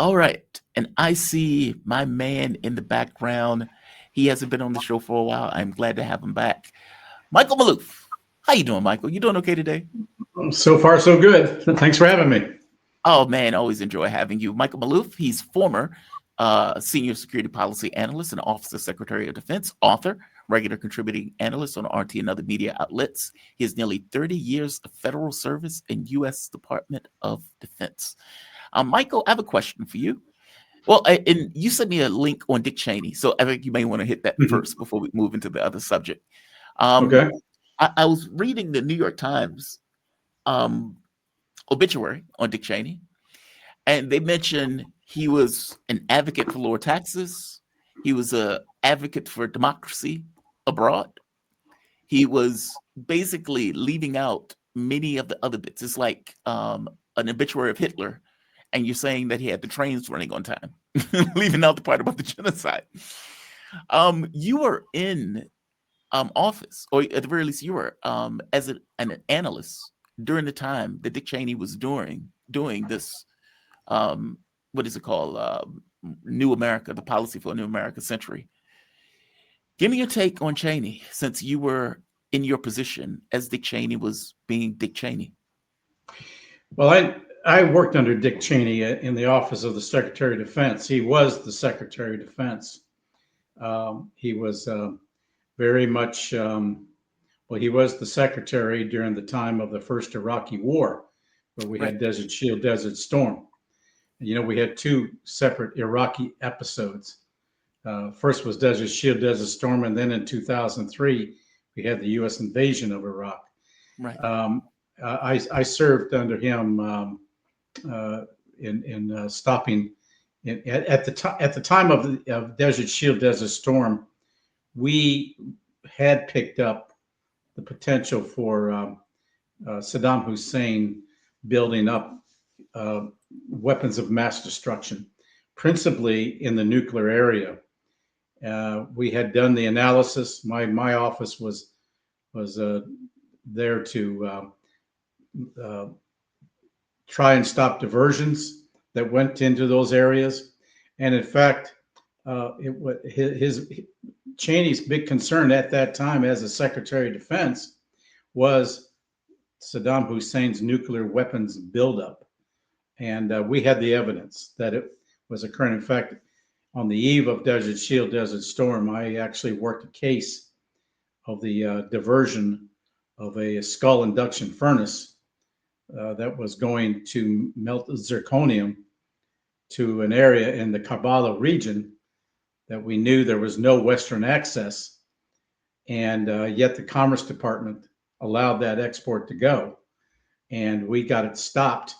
All right. And I see my man in the background. He hasn't been on the show for a while. I'm glad to have him back. Michael Maloof. How you doing, Michael? You doing okay today? So far, so good. Thanks for having me. Oh man, always enjoy having you. Michael Maloof, he's former senior security policy analyst and Office of Secretary of Defense, author, regular contributing analyst on RT and other media outlets. He has nearly 30 years of federal service in U.S. Department of Defense. Michael, I have a question for you. Well, and you sent me a link on Dick Cheney, so I think you may want to hit that first before we move into the other subject. Okay. I was reading the New York Times um, obituary on Dick Cheney, and they mentioned he was an advocate for lower taxes. He was an advocate for democracy abroad. He was basically leaving out many of the other bits. It's like an obituary of Hitler, and you're saying that he had the trains running on time, leaving out the part about the genocide. You were in office, or at the very least, you were as an analyst during the time that Dick Cheney was doing this. What is it called? New America, the policy for a New America century. Give me your take on Cheney, since you were in your position as Dick Cheney was being Dick Cheney. Well, I worked under Dick Cheney in the Office of the Secretary of Defense. He was the Secretary of Defense. He was very much, well, he was the Secretary during the time of the first Iraqi War, where we had Desert Shield, Desert Storm. You know, we had two separate Iraqi episodes. First was Desert Shield, Desert Storm, and then in 2003, we had the U.S. invasion of Iraq. Right. I served under him in stopping. At the time of Desert Shield, Desert Storm, we had picked up the potential for Saddam Hussein building up weapons of mass destruction, principally in the nuclear area. We had done the analysis. My office was there to try and stop diversions that went into those areas. And in fact, Cheney's big concern at that time as a Secretary of Defense was Saddam Hussein's nuclear weapons buildup. And we had the evidence that it was occurring. In fact, on the eve of Desert Shield, Desert Storm, I actually worked a case of the diversion of a skull induction furnace that was going to melt zirconium to an area in the Karbala region that we knew there was no Western access, and yet the Commerce Department allowed that export to go, and we got it stopped,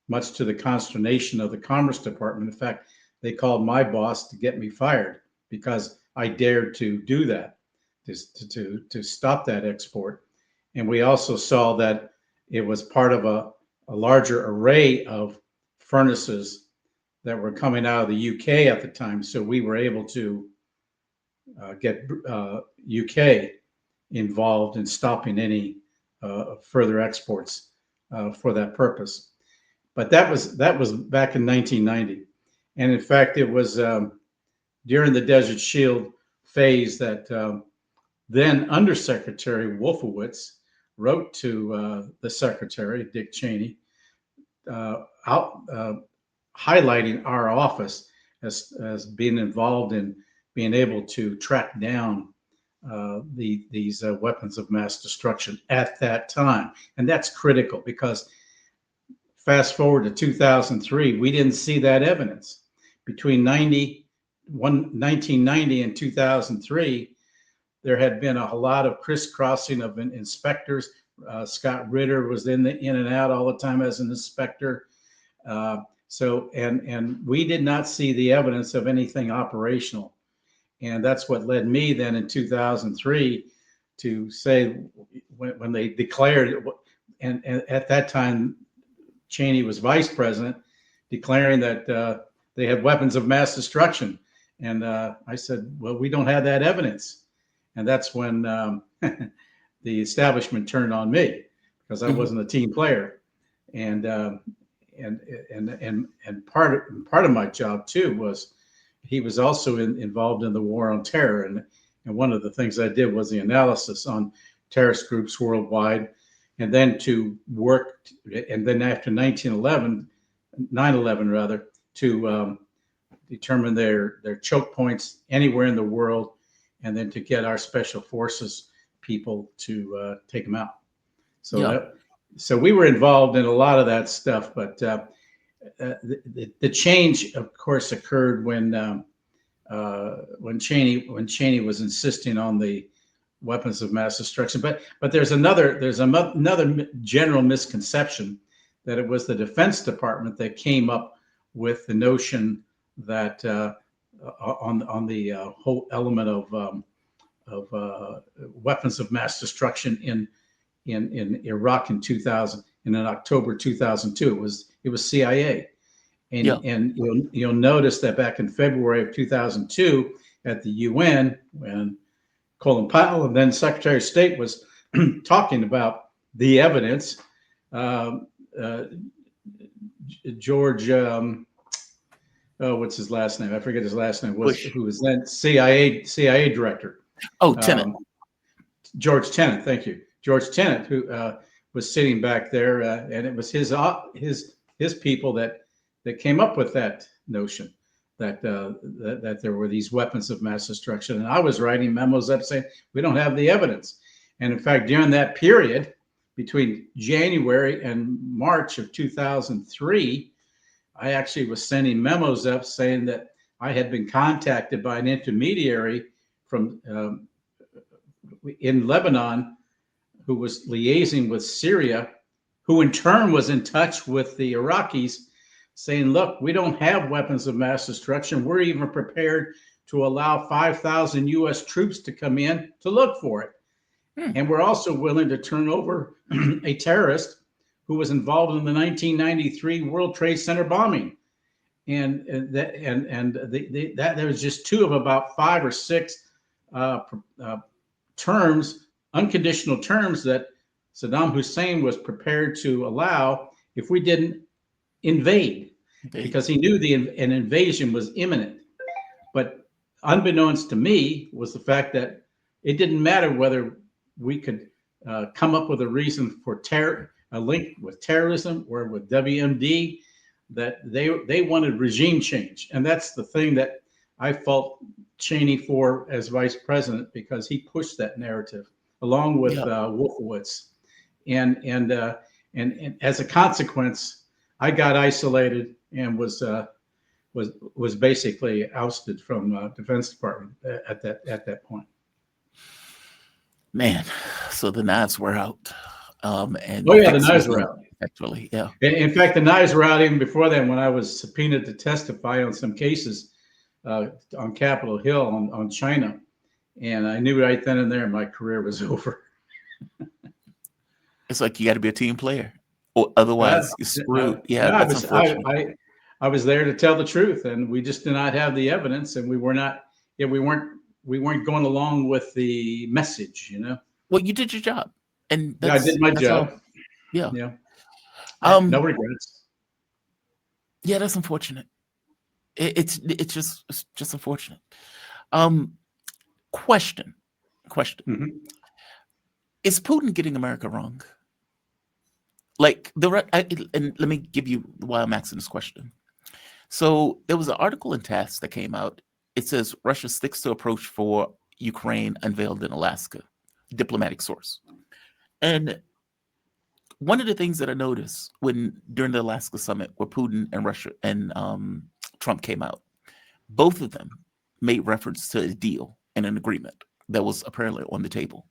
much to the consternation of the Commerce Department. In fact, they called my boss to get me fired because I dared to do that, to stop that export. And we also saw that it was part of a larger array of furnaces that were coming out of the UK at the time. So we were able to get UK involved in stopping any further exports for that purpose. But that was back in 1990. And in fact, it was during the Desert Shield phase that then Undersecretary Wolfowitz wrote to the Secretary, Dick Cheney, highlighting our office as being involved in being able to track down these weapons of mass destruction at that time. And that's critical because fast forward to 2003, we didn't see that evidence. Between 1990 and 2003, there had been a lot of crisscrossing of inspectors. Scott Ritter was in and out all the time as an inspector. So we did not see the evidence of anything operational. And that's what led me then in 2003 to say, when they declared, and at that time, Cheney was vice president, declaring that they had weapons of mass destruction. And I said, well, we don't have that evidence. And that's when the establishment turned on me because I wasn't a team player. And and part of my job too was he was also involved in the war on terror, and one of the things I did was the analysis on terrorist groups worldwide, and then to work, and then after 9/11 rather, to determine their choke points anywhere in the world, and then to get our special forces people to take them out. So Yeah. so we were involved in a lot of that stuff, but the change, of course, occurred when Cheney was insisting on the weapons of mass destruction. But there's another general misconception that it was the Defense Department that came up with the notion that on the whole element of weapons of mass destruction in Iraq in October 2002. It was CIA, and you'll notice that back in February of 2002 at the UN, when Colin Powell and then Secretary of State was talking about the evidence, George, what's his last name? I forget his last name. Who was then CIA director? Oh, Tenet. George Tenet. Thank you, George Tenet, who was sitting back there, and it was his people that came up with that notion that there were these weapons of mass destruction. And I was writing memos up saying we don't have the evidence. And in fact, during that period between January and March of 2003, I actually was sending memos up saying that I had been contacted by an intermediary from in Lebanon who was liaising with Syria, who in turn was in touch with the Iraqis, saying, look, we don't have weapons of mass destruction. We're even prepared to allow 5,000 U.S. troops to come in to look for it. And we're also willing to turn over a terrorist who was involved in the 1993 World Trade Center bombing. And that there was just two of about 5 or 6 terms, unconditional terms that Saddam Hussein was prepared to allow if we didn't invade, because he knew an invasion was imminent. But unbeknownst to me was the fact that it didn't matter whether we could come up with a reason for a link with terrorism or with WMD, that they wanted regime change. And that's the thing that I fault Cheney for as vice president, because he pushed that narrative along with Wolfowitz. And as a consequence, I got isolated and was basically ousted from Defense Department at that point. Man, so the knives were out. And the knives were out. Actually, yeah. In fact, the knives were out even before then, when I was subpoenaed to testify on some cases on Capitol Hill on China, and I knew right then and there my career was over. It's like you got to be a team player, or otherwise you're screwed. That's unfortunate. I was there to tell the truth, and we just did not have the evidence, and we weren't going along with the message, Well, you did your job, and I did my job. All. Yeah. No regrets. Yeah, that's unfortunate. It's just unfortunate. Question. Mm-hmm. Is Putin getting America wrong? Like and let me give you why I'm asking this question. So there was an article in TASS that came out. It says Russia sticks to approach for Ukraine unveiled in Alaska, diplomatic source. And one of the things that I noticed during the Alaska summit, where Putin and Russia and Trump came out, both of them made reference to a deal and an agreement that was apparently on the table.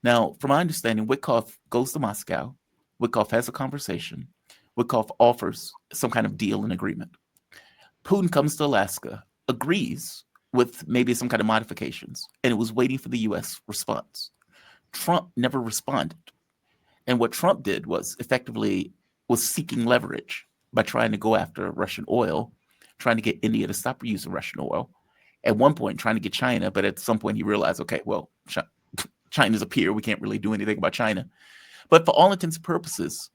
Now, from my understanding, Witkoff goes to Moscow. Witkoff has a conversation. Witkoff offers some kind of deal and agreement. Putin comes to Alaska, agrees with maybe some kind of modifications, and it was waiting for the U.S. response. Trump never responded. And what Trump did was effectively seeking leverage by trying to go after Russian oil, trying to get India to stop using Russian oil. At one point, trying to get China, but at some point he realized, okay, well, China's a peer. We can't really do anything about China. But for all intents and purposes,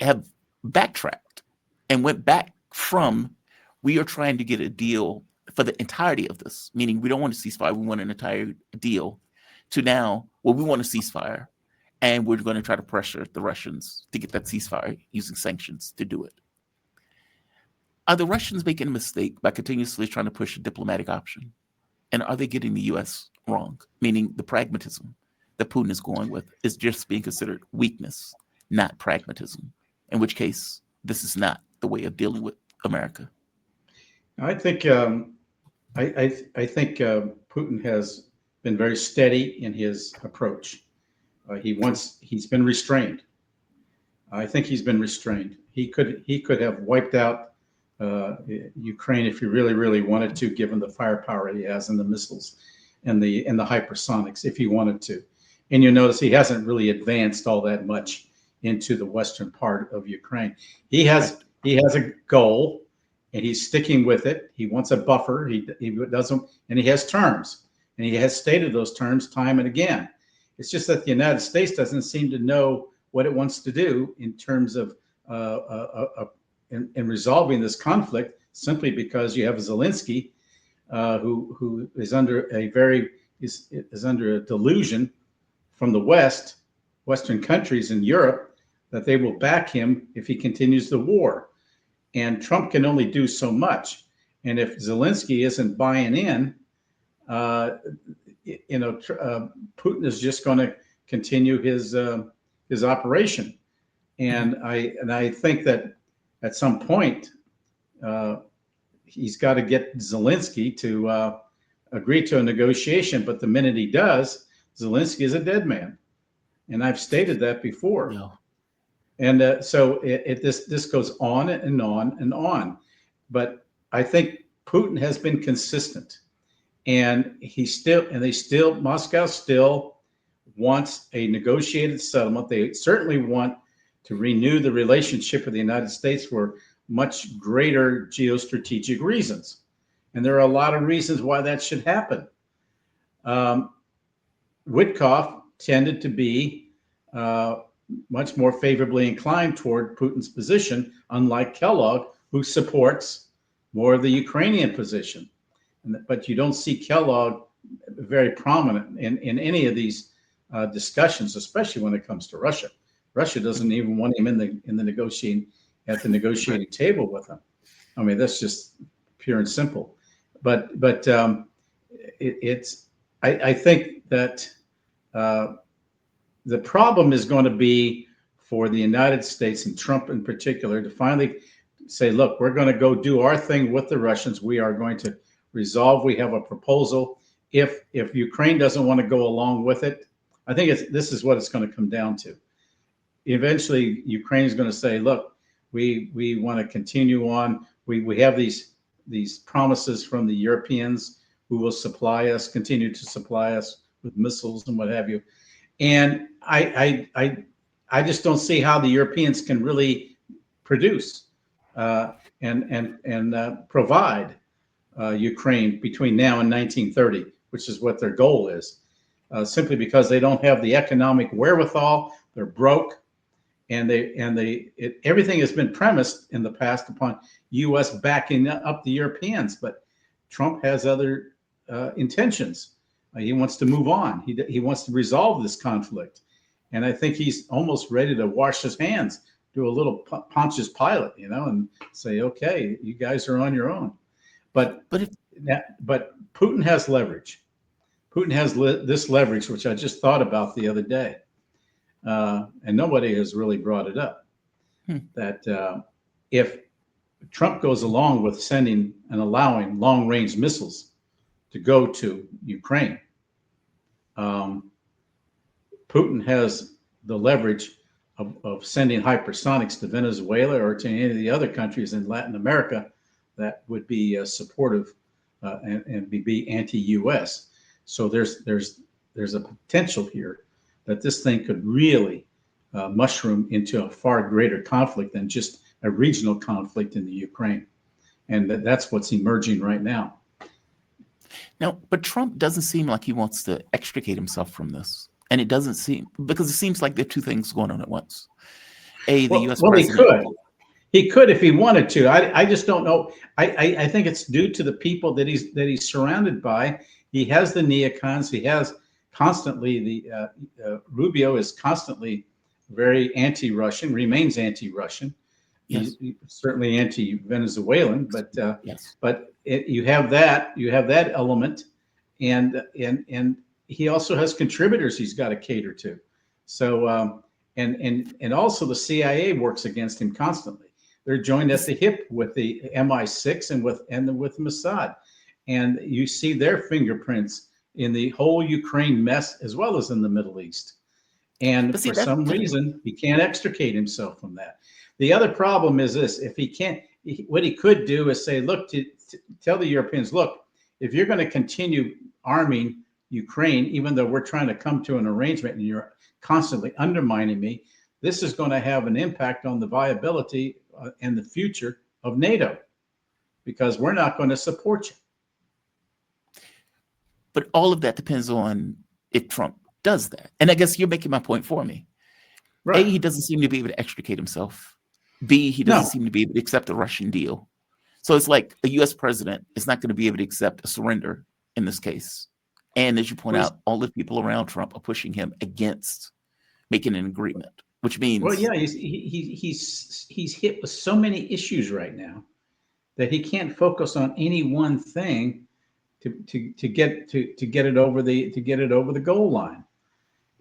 have backtracked and went back from, we are trying to get a deal for the entirety of this, meaning we don't want a ceasefire, we want an entire deal, to now, well, we want a ceasefire, and we're going to try to pressure the Russians to get that ceasefire using sanctions to do it. Are the Russians making a mistake by continuously trying to push a diplomatic option? And are they getting the U.S. wrong? Meaning the pragmatism that Putin is going with is just being considered weakness, not pragmatism, in which case this is not the way of dealing with America. I think I think Putin has been very steady in his approach. He's been restrained. I think he's been restrained. He could have wiped out Ukraine if he really wanted to, given the firepower he has and the missiles and the hypersonics, if he wanted to. And you notice he hasn't really advanced all that much into the western part of Ukraine. He has a goal, and he's sticking with it. He wants a buffer. He doesn't, and he has terms, and he has stated those terms time and again. It's just that the United States doesn't seem to know what it wants to do in terms of in resolving this conflict, simply because you have Zelensky, who is under is under a delusion from the Western countries in Europe, that they will back him if he continues the war. And Trump can only do so much. And if Zelensky isn't buying in, Putin is just going to continue his operation. And I think that at some point he's got to get Zelensky to agree to a negotiation. But the minute he does, Zelensky is a dead man, and I've stated that before. No. And so this goes on and on and on. But I think Putin has been consistent, and Moscow still wants a negotiated settlement. They certainly want to renew the relationship with the United States for much greater geostrategic reasons. And there are a lot of reasons why that should happen. Witkoff tended to be much more favorably inclined toward Putin's position, unlike Kellogg, who supports more of the Ukrainian position. But you don't see Kellogg very prominent in any of these discussions, especially when it comes to Russia. Russia doesn't even want him at the negotiating table with them. I mean, that's just pure and simple. But I think that the problem is going to be for the United States, and Trump in particular, to finally say, look, we're going to go do our thing with the Russians. We are going to resolve. We have a proposal. If Ukraine doesn't want to go along with it, I think this is what it's going to come down to. Eventually, Ukraine is going to say, look, we want to continue on. We have these promises from the Europeans who will continue to supply us with missiles and what have you. And I just don't see how the Europeans can really produce and provide Ukraine between now and 1930, which is what their goal is, simply because they don't have the economic wherewithal. They're broke, and everything has been premised in the past upon U.S. backing up the Europeans. But Trump has other intentions. He wants to move on. He wants to resolve this conflict, and I think he's almost ready to wash his hands, do a little Pontius Pilate, and say, "Okay, you guys are on your own." But Putin has leverage. Putin has this leverage, which I just thought about the other day, and nobody has really brought it up. That if Trump goes along with sending and allowing long-range missiles to go to Ukraine, Putin has the leverage of sending hypersonics to Venezuela or to any of the other countries in Latin America that would be supportive and be anti-U.S. So there's a potential here that this thing could really mushroom into a far greater conflict than just a regional conflict in the Ukraine, and that's what's emerging right now. Now, but Trump doesn't seem like he wants to extricate himself from this. And it doesn't seem, because it seems like there are two things going on at once. The U.S. Well, president, He could if he wanted to. I just don't know. I think it's due to the people that he's surrounded by. He has the neocons. He has constantly Rubio is constantly very anti-Russian, remains anti-Russian. Yes. He's certainly anti-Venezuelan, Yes. but you have that element, and he also has contributors he's got to cater to. So and also the CIA works against him constantly. They're joined at the hip with the MI6 and with Mossad, and you see their fingerprints in the whole Ukraine mess as well as in the Middle East. And But see, for some reason, he can't extricate himself from that. The other problem is this: if he can't, what he could do is say, look, to tell the Europeans, look, if you're going to continue arming Ukraine, even though we're trying to come to an arrangement and you're constantly undermining me, this is going to have an impact on the viability and the future of NATO, because we're not going to support you. But all of that depends on if Trump does that. And I guess you're making my point for me. Right. A, he doesn't seem to be able to extricate himself. B, he doesn't seem to be able to accept a Russian deal. So it's like a U.S. president is not going to be able to accept a surrender in this case. And as you point out, all the people around Trump are pushing him against making an agreement, which means, well, yeah, he's hit with so many issues right now that he can't focus on any one thing to get it over the goal line.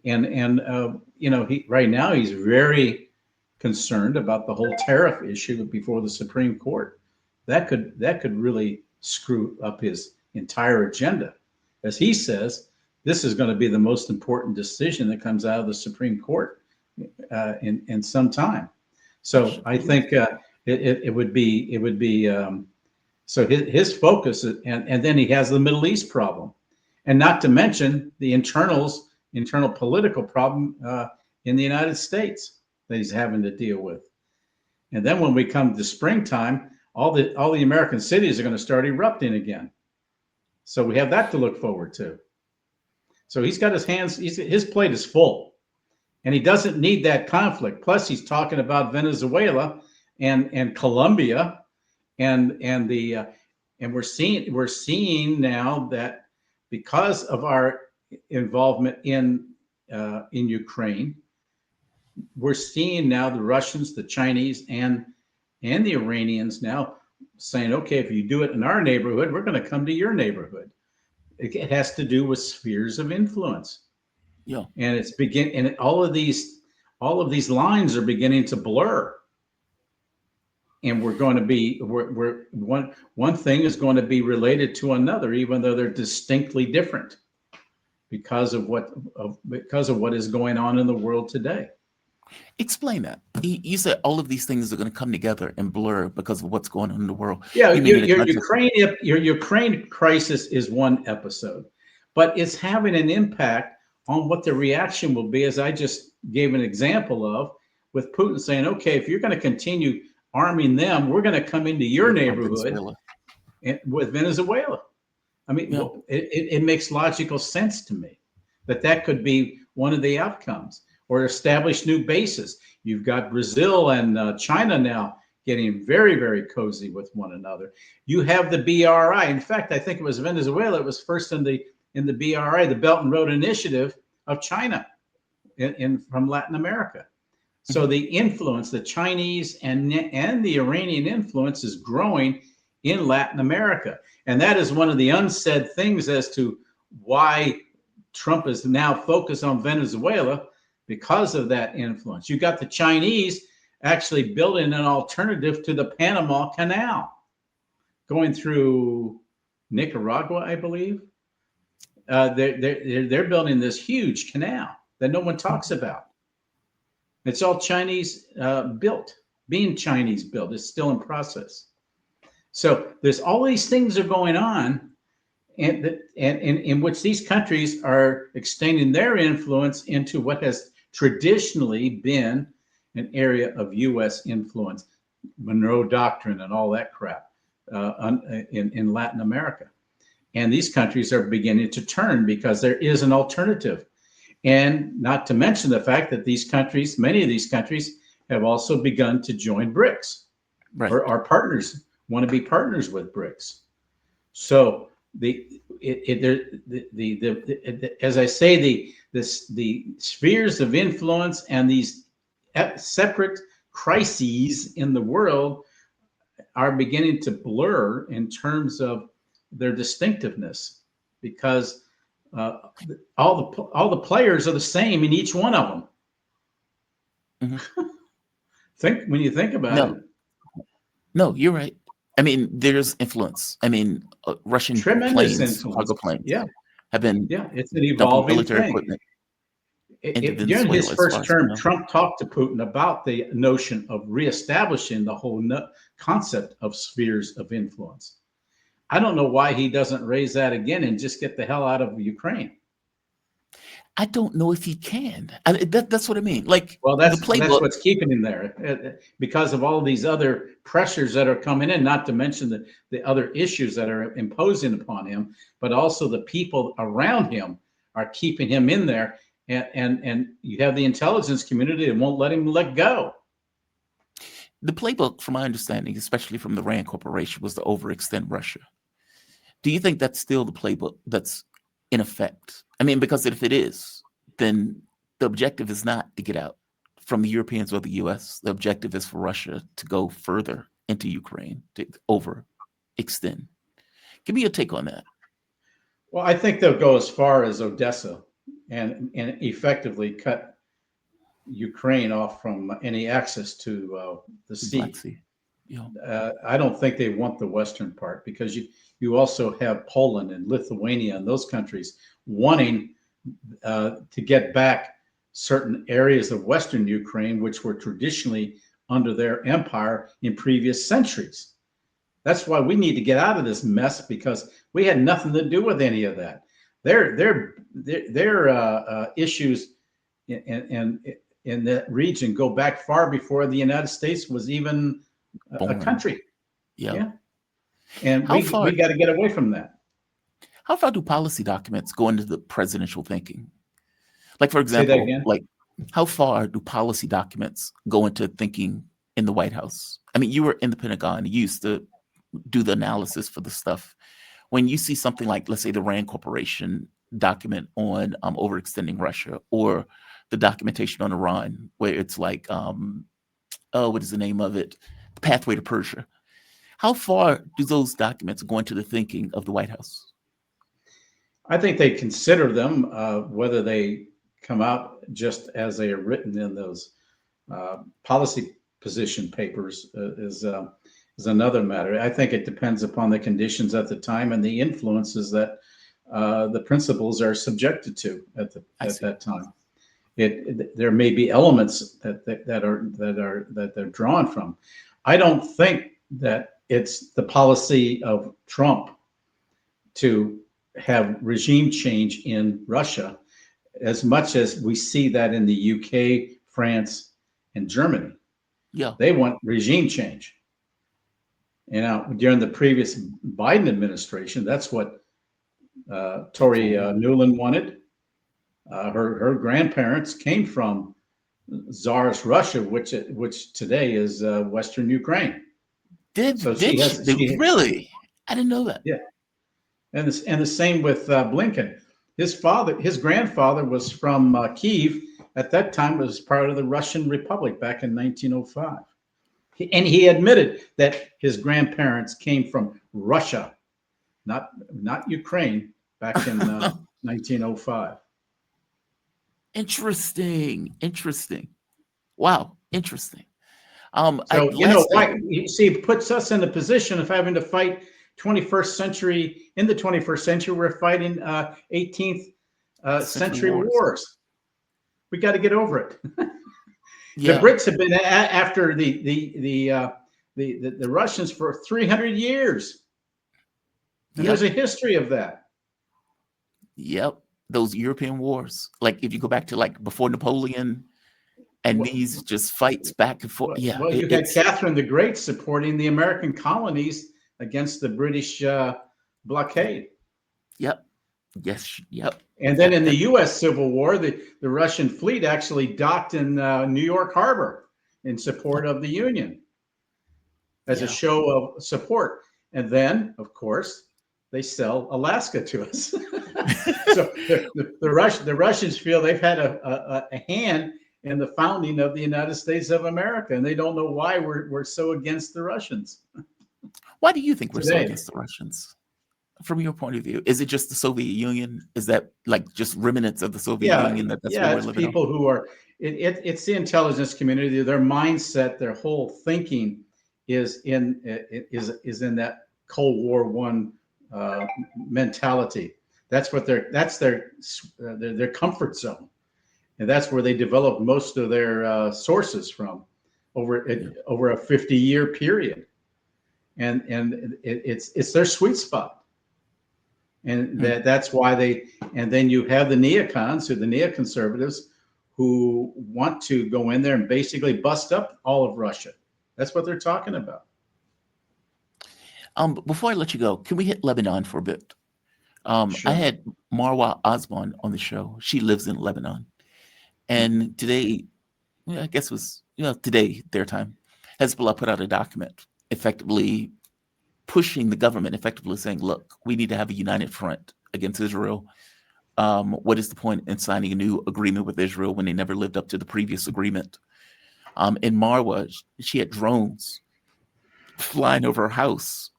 And you know, right now he's very concerned about the whole tariff issue before the Supreme Court. That could really screw up his entire agenda. As he says, this is going to be the most important decision that comes out of the Supreme Court in some time. So I think it would be so his focus, and then he has the Middle East problem, and not to mention the internal political problem in the United States that he's having to deal with. And then when we come to springtime, all the American cities are going to start erupting again. So we have that to look forward to. So he's got his plate is full, and he doesn't need that conflict. Plus, he's talking about Venezuela and Colombia, and we're seeing now that because of our involvement in Ukraine, we're seeing now the Russians, the Chinese, and the Iranians now saying, okay, if you do it in our neighborhood, we're going to come to your neighborhood. It has to do with spheres of influence. yeah, And all of these lines are beginning to blur. And we're going to be one thing is going to be related to another, even though they're distinctly different because of what is going on in the world today. explain that. You said all of these things are going to come together and blur because of what's going on in the world. Yeah, your Ukraine crisis is one episode, but it's having an impact on what the reaction will be, as I just gave an example of, with Putin saying, okay, if you're going to continue arming them, we're going to come into your neighborhood with Venezuela. I mean, Yeah. it makes logical sense to me that could be one of the outcomes, or establish new bases. You've got Brazil and China now getting very, very cozy with one another. You have the BRI. In fact, I think it was Venezuela. It was first in the BRI, the Belt and Road Initiative of China from Latin America. So the influence, the Chinese and the Iranian influence is growing in Latin America. And that is one of the unsaid things as to why Trump is now focused on Venezuela, because of that influence. You got the Chinese actually building an alternative to the Panama Canal, going through Nicaragua, I believe. They're building this huge canal that no one talks about. It's all Chinese built, being Chinese built. It's still in process. So there's all these things are going on, and in which these countries are extending their influence into what has traditionally been an area of U.S. influence, Monroe Doctrine and all that crap in Latin America. And these countries are beginning to turn because there is an alternative. And not to mention the fact that these countries, many of these countries, have also begun to join BRICS. Right. or our partners want to be partners with BRICS. So as I say, the spheres of influence and these separate crises in the world are beginning to blur in terms of their distinctiveness, because all the players are the same in each one of them. When you think about it. No, you're right. I mean, there's influence. I mean, Russian Tremendous planes, influence. cargo planes, Yeah, have been it's an dumping evolving military thing. equipment into During his Venezuela, as far first as we term, know. Trump talked to Putin about the notion of reestablishing the whole concept of spheres of influence. I don't know why he doesn't raise that again and just get the hell out of Ukraine. I don't know if he can. That's what I mean. Like, well, the that's playbook. what's keeping him there, because of all these other pressures that are coming in. Not to mention the other issues that are imposing upon him, but also the people around him are keeping him in there. And you have the intelligence community that won't let him let go. The playbook, from my understanding, especially from the Rand Corporation, was to overextend Russia. Do you think that's still the playbook that's in effect? I mean, because if it is, then the objective is not to get out from the Europeans or the US. The objective is for Russia to go further into Ukraine, to overextend. Give me your take on that. Well, I think they'll go as far as Odessa and effectively cut Ukraine off from any access to the sea. Black Sea. Yeah. I don't think they want the western part, because you also have Poland and Lithuania and those countries wanting to get back certain areas of western Ukraine, which were traditionally under their empire in previous centuries. That's why we need to get out of this mess, because we had nothing to do with any of that. Their issues in that region go back far before the United States was even a country. Yeah. And we got to get away from that. How far do policy documents go into the presidential thinking? Like, for example, like, how far do policy documents go into thinking in the White House? I mean, you were in the Pentagon. You used to do the analysis for the stuff. When you see something like, let's say, the Rand Corporation document on overextending Russia, or the documentation on Iran, where it's like, what is the name of it? The Pathway to Persia. How far do those documents go into the thinking of the White House? I think they consider them. Whether they come out just as they are written in those policy position papers is another matter. I think it depends upon the conditions at the time and the influences that the principals are subjected to at that time. There may be elements that they're drawn from. I don't think that it's the policy of Trump to have regime change in Russia, as much as we see that in the UK, France, and Germany. Yeah, they want regime change. You know, during the previous Biden administration, that's what Tori Nuland wanted. Her grandparents came from Tsarist Russia, which today is Western Ukraine. Really? I didn't know that. Yeah, and the same with Blinken. His grandfather was from Kyiv. At that time, it was part of the Russian Republic back in 1905. And he admitted that his grandparents came from Russia, not Ukraine, back in 1905. Interesting. Wow, interesting. So you see, it puts us in the position of having to fight 21st century. In the 21st century, we're fighting 18th century wars. We got to get over it. Yeah. The Brits have been after the Russians for 300 years. And there's a history of that. Yep. Those European wars. Like, if you go back to like before Napoleon, and these just fights back and forth. Yeah. Well, you had Catherine the Great supporting the American colonies against the British blockade. Yep. Yes. Yep. And then in the U.S. Civil War, the Russian fleet actually docked in New York Harbor in support of the Union. as a Yeah. show of support. And then, of course, they sell Alaska to us. So the Russians feel they've had a hand in the founding of the United States of America, and they don't know why we're so against the Russians Why do you think we're so today. against the Russians? From your point of view, is it just the Soviet Union? Is that like just remnants of the Soviet Yeah, Union that's what yeah, we're it's living on? people who are it's the intelligence community. Their mindset, their whole thinking is in that Cold War One mentality. That's what that's their comfort zone, and that's where they develop most of their sources from over a 50-year period, and it's their sweet spot. And that's why and then you have the neocons, the neoconservatives, who want to go in there and basically bust up all of Russia. That's what they're talking about. Before I let you go, can we hit Lebanon for a bit? I Sure. had Marwa Osman on the show. She lives in Lebanon. And today, I guess it was, today, their time, Hezbollah put out a document effectively pushing the government, effectively saying, look, we need to have a united front against Israel. What is the point in signing a new agreement with Israel when they never lived up to the previous agreement? In Marwa, she had drones flying over her house,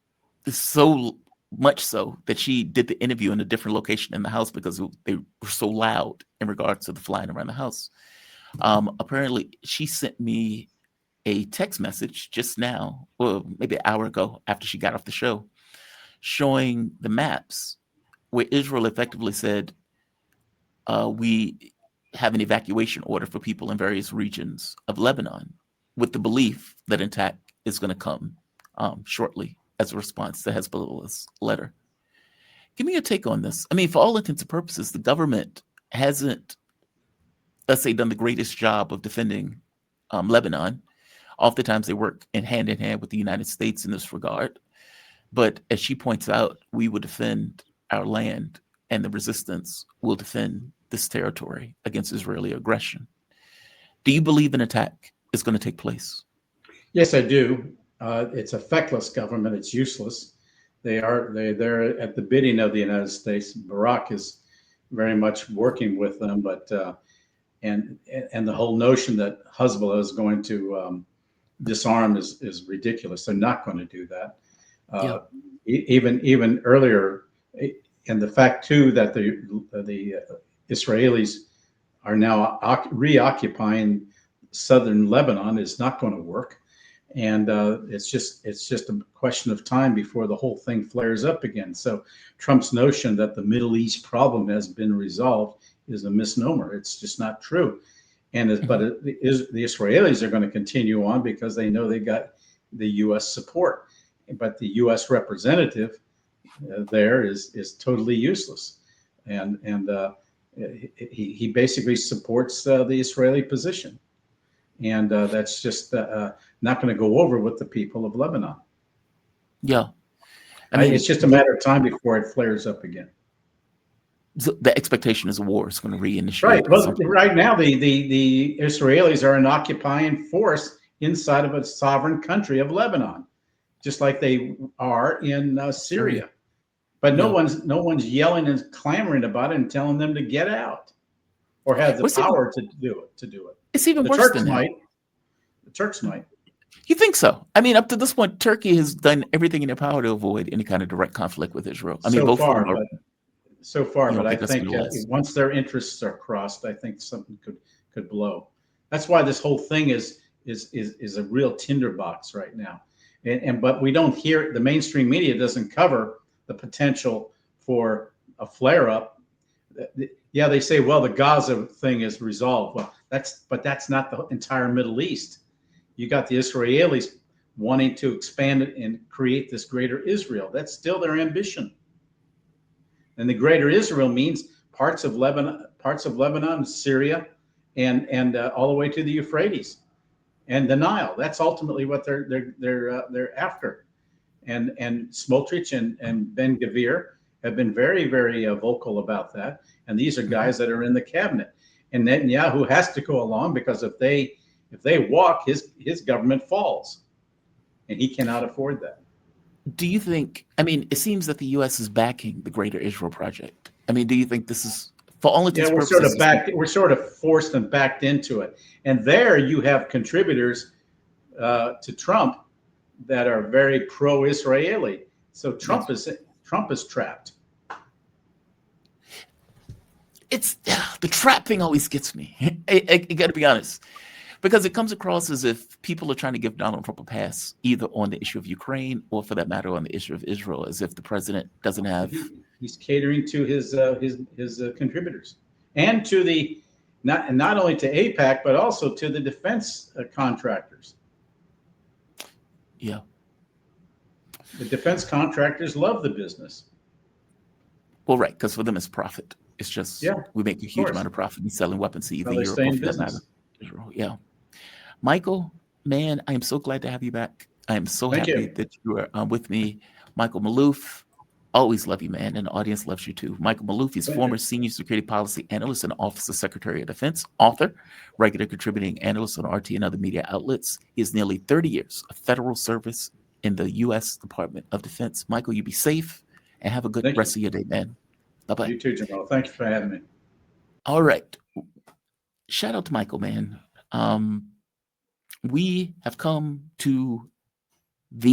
so much so that she did the interview in a different location in the house because they were so loud in regards to the flying around the house. Apparently, she sent me a text message just now, or maybe an hour ago after she got off the show, showing the maps where Israel effectively said, we have an evacuation order for people in various regions of Lebanon, with the belief that an attack is going to come shortly as a response to Hezbollah's letter. Give me your take on this. I mean, for all intents and purposes, the government hasn't, let's say, done the greatest job of defending Lebanon. Oftentimes they work in hand with the United States in this regard. But as she points out, we will defend our land, and the resistance will defend this territory against Israeli aggression. Do you believe an attack is going to take place? Yes, I do. It's a feckless government. It's useless. They're at the bidding of the United States. Barack is very much working with them, but and the whole notion that Hezbollah is going to disarm is ridiculous. They're not going to do that. Even earlier, and the fact too that the Israelis are now reoccupying southern Lebanon is not going to work, and it's just a question of time before the whole thing flares up again. So Trump's notion that the Middle East problem has been resolved is a misnomer. It's just not true. But the Israelis are going to continue on because they know they got the U.S. support. But the U.S. representative there is totally useless, and he basically supports the Israeli position, and that's just not going to go over with the people of Lebanon. Yeah, I mean, it's just a matter of time before it flares up again. The expectation is a war is going to reinitiate. Right. Well, right now the Israelis are an occupying force inside of a sovereign country of Lebanon, just like they are in Syria. But no one's yelling and clamoring about it and telling them to get out or have the power to do it. It's even worse than that. The Turks might. You think so? I mean, up to this point, Turkey has done everything in their power to avoid any kind of direct conflict with Israel. I mean, but I think once their interests are crossed, I think something could blow. That's why this whole thing is a real tinderbox right now. But we don't hear, the mainstream media doesn't cover the potential for a flare up. Yeah, they say, well, the Gaza thing is resolved. Well, that's not the entire Middle East. You got the Israelis wanting to expand it and create this greater Israel. That's still their ambition. And the greater Israel means parts of Lebanon, Syria, and all the way to the Euphrates and the Nile. That's ultimately what they're after. And Smotrich and Ben Gvir have been very, very vocal about that. And these are guys that are in the cabinet. And Netanyahu has to go along because if they walk, his government falls. and he cannot afford that. Do you think, I mean, it seems that the U.S. is backing the Greater Israel Project. I mean, do you think this is, for all intents Yeah, and we're sort purposes, of backed. We're sort of forced and backed into it. And there you have contributors to Trump that are very pro-Israeli. So Trump yes. is trapped. It's the trap thing always gets me. I got to be honest, because it comes across as if people are trying to give Donald Trump a pass, either on the issue of Ukraine or, for that matter, on the issue of Israel, as if the president doesn't have. He's catering to his contributors and to the not only to AIPAC but also to the defense contractors. Yeah. The defense contractors love the business. Well, right, because for them it's profit. It's just we make a huge amount of profit in selling weapons to either Europe or, for that matter, Israel. Yeah. Michael, man, I am so glad to have you back. I am so happy that you are with me. Michael Maloof, always love you, man, and the audience loves you too. Michael Maloof is former senior security policy analyst and Office of Secretary of Defense, author, regular contributing analyst on RT and other media outlets. He has nearly 30 years of federal service in the U.S. Department of Defense. Michael, you be safe and have a good rest of your day, man. Bye-bye. You too, Jamal. Thank you for having me. All right. Shout out to Michael, man. We have come to the